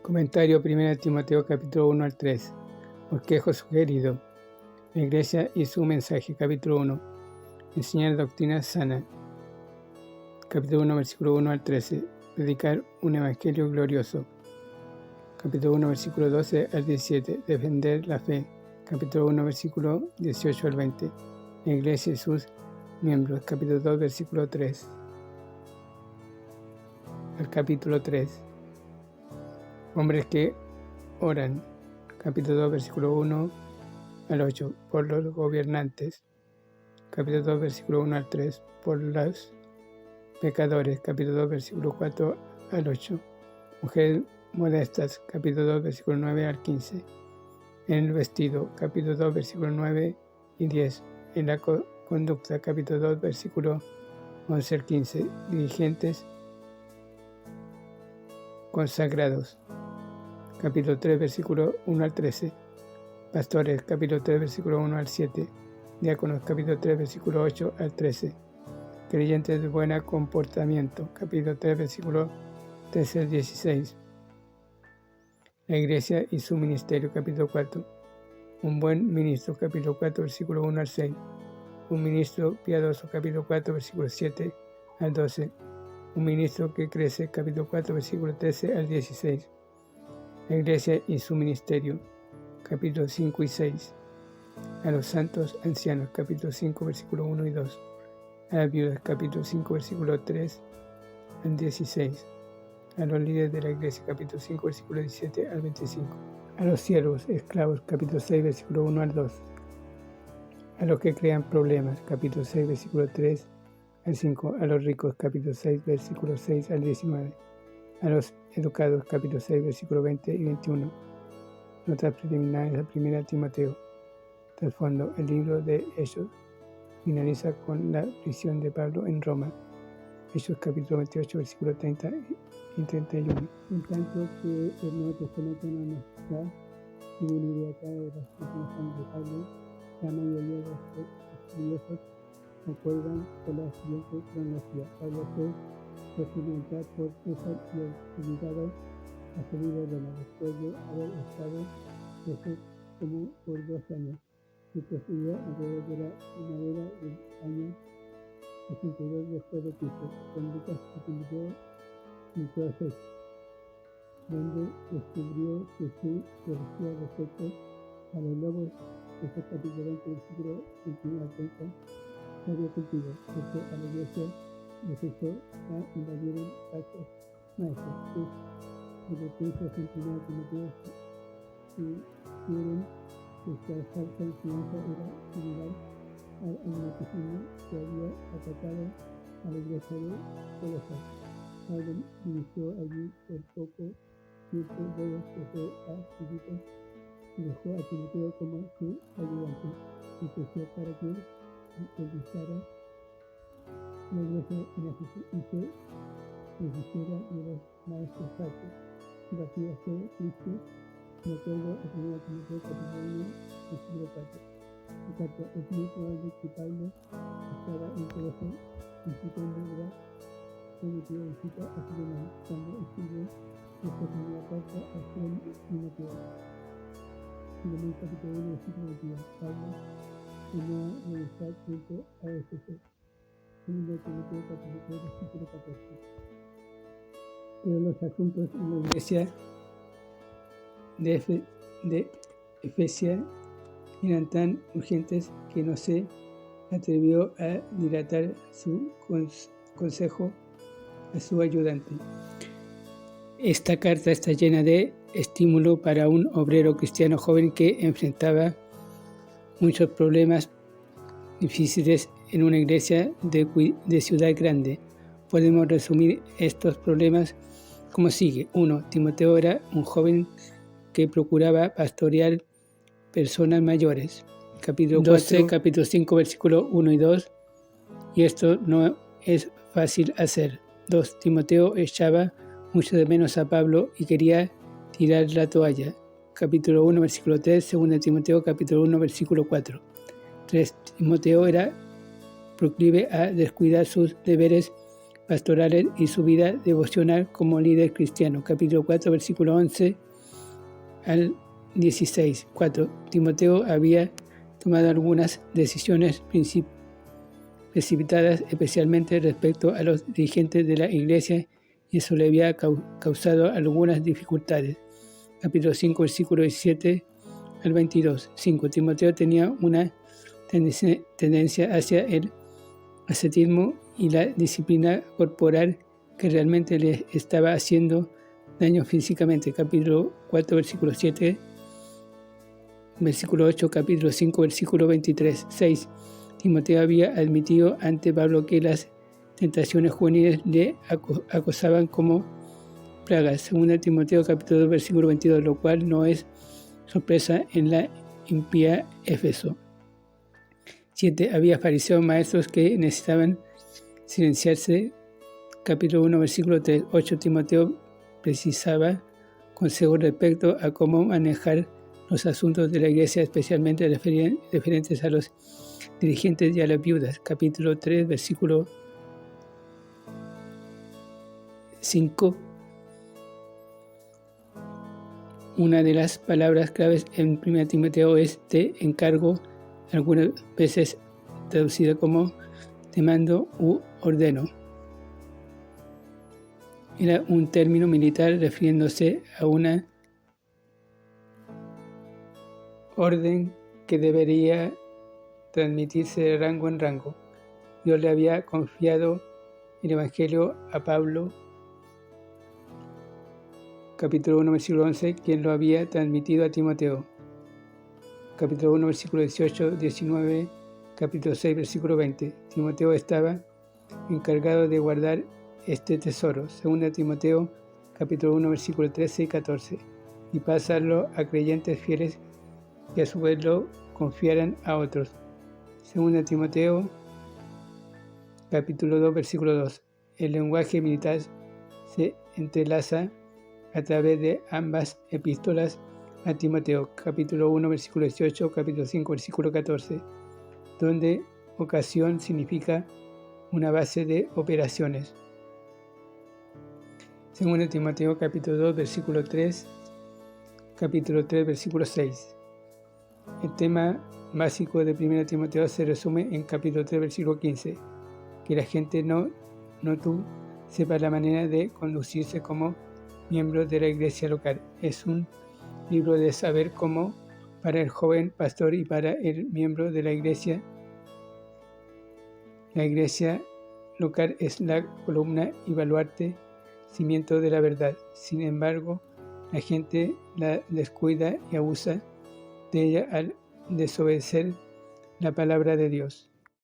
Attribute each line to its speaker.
Speaker 1: Comentario 1 Timoteo capítulo 1 al 3. Bosquejo sugerido. La Iglesia y su mensaje. Capítulo 1. Enseñar doctrina sana. Capítulo 1, versículo 1 al 13. Predicar un evangelio glorioso. Capítulo 1, versículo 12 al 17. Defender la fe. Capítulo 1, versículo 18 al 20. La Iglesia y sus miembros. Capítulo 2, versículo 3. Al capítulo 3. Hombres que oran. Capítulo 2, versículo 1 al 8. Por los gobernantes. Capítulo 2, versículo 1 al 3. Por los pecadores. Capítulo 2, versículo 4 al 8. Mujeres modestas. Capítulo 2, versículo 9 al 15. En el vestido. Capítulo 2, versículo 9 y 10. En la conducta. Capítulo 2, versículo 11 al 15. Dirigentes consagrados. Capítulo 3, versículo 1 al 13. Pastores, capítulo 3, versículo 1 al 7. Diáconos, capítulo 3, versículo 8 al 13. Creyentes de buen comportamiento, capítulo 3, versículo 13 al 16. La Iglesia y su ministerio, capítulo 4. Un buen ministro, capítulo 4, versículo 1 al 6. Un ministro piadoso, capítulo 4, versículo 7 al 12. Un ministro que crece, capítulo 4, versículo 13 al 16. La Iglesia y su ministerio, capítulos 5 y 6. A los santos ancianos, capítulo 5, versículo 1 y 2. A las viudas, capítulo 5, versículo 3 al 16. A los líderes de la Iglesia, capítulo 5, versículo 17 al 25. A los siervos, esclavos, capítulo 6, versículo 1 al 2. A los que crean problemas, capítulo 6, versículo 3 al 5. A los ricos, capítulo 6, versículo 6 al 19. A los educados, capítulo 6, versículo 20 y 21. Notas preliminares a 1 Timoteo. Trasfondo. El libro de Hechos finaliza con la prisión de Pablo en Roma. Hechos capítulo 28, versículo 30 y 31. En tanto que el Nuevo Testamento no nos da ninguna idea clara de las últimas de Pablo, la mayoría de los estudiosos concuerdan con la siguiente cronología. Pablo fue experimentado por César y obligado a salir de Roma después de haber estado preso como por 2 años. Y procedió alrededor de la primavera del año 62 después de Cristo, con Lucas y Timoteo y Efesios, donde descubrió que su teología respecto a los lobos, Hechos capítulo 20, versículo 21 al 30, se había cumplido, porque a la iglesia de Jesús la invadieron falsos maestros. Los recursos en 1 Timoteo sugieren que esta falsa enseñanza era similar al agnosticismo que había atacado a la iglesia de Colosas. Pablo ministró allí por poco tiempo, luego se fue a Filipo y dejó a Timoteo como su ayudante y creció para que realizara la iglesia en Éfeso y se deshiciera de los maestros falsos. Su partida fue triste, de acuerdo a 1 Timoteo capítulo 1, versículo 4. En cuanto es muy probable que Pablo estaba en Colosas visitando la prometida visita a Filemón cuando escribió esta primera carta a Timoteo. Filemón capítulo 1, versículo 22. Pablo tenía que estar junto a Éfeso. 2 Timoteo capítulo 3, versículo 14. Pero los asuntos en la iglesia de Efesia eran tan urgentes que no se atrevió a dilatar su consejo a su ayudante. Esta carta está llena de estímulo para un obrero cristiano joven que enfrentaba muchos problemas difíciles en una iglesia de ciudad grande. Podemos resumir estos problemas como sigue. 1. Timoteo era un joven que procuraba pastorear personas mayores. Capítulo 12, capítulo 5, versículo 1 y 2. Y esto no es fácil hacer. 2. Timoteo echaba mucho de menos a Pablo y quería tirar la toalla. Capítulo 1, versículo 3. 2 Timoteo, capítulo 1, versículo 4. 3. Timoteo era proclive a descuidar sus deberes pastorales y su vida devocional como líder cristiano. Capítulo 4, versículo 11 al 16. 4. Timoteo había tomado algunas decisiones precipitadas, especialmente respecto a los dirigentes de la iglesia, y eso le había causado algunas dificultades. Capítulo 5, versículo 17 al 22. 5. Timoteo tenía una tendencia hacia el ascetismo y la disciplina corporal que realmente le estaba haciendo daño físicamente. Capítulo 4, versículo 7, versículo 8, capítulo 5, versículo 23. 6. Timoteo había admitido ante Pablo que las tentaciones juveniles le acosaban como plagas. 2 Timoteo capítulo 2, versículo 22, lo cual no es sorpresa en la impía Éfeso. 7. Había fariseos maestros que necesitaban silenciarse. Capítulo 1, versículo 3. 8. Timoteo precisaba consejos respecto a cómo manejar los asuntos de la iglesia, especialmente referentes a los dirigentes y a las viudas. Capítulo 3, versículo 5. Una de las palabras claves en 1 Timoteo es te encargo, algunas veces traducida como te mando u ordeno. Era un término militar refiriéndose a una orden que debería transmitirse de rango en rango. Dios le había confiado el Evangelio a Pablo, capítulo 1, versículo 11, quien lo había transmitido a Timoteo. Capítulo 1, versículo 18, 19, capítulo 6, versículo 20. Timoteo estaba encargado de guardar este tesoro. 2 Timoteo, capítulo 1, versículo 13 y 14. Y pasarlo a creyentes fieles que a su vez lo confiaran a otros. 2 Timoteo, capítulo 2, versículo 2. El lenguaje militar se entrelaza a través de ambas epístolas a Timoteo, capítulo 1, versículo 18, capítulo 5, versículo 14, donde ocasión significa una base de operaciones. 2 Timoteo, capítulo 2, versículo 3, capítulo 3, versículo 6. El tema básico de 1 Timoteo se resume en capítulo 3, versículo 15, que la gente no tú sepa la manera de conducirse como miembros de la iglesia local. Es un libro de saber cómo para el joven pastor y para el miembro de la iglesia. La iglesia local es la columna y baluarte, cimiento de la verdad. Sin embargo, la gente la descuida y abusa de ella al desobedecer la palabra de Dios.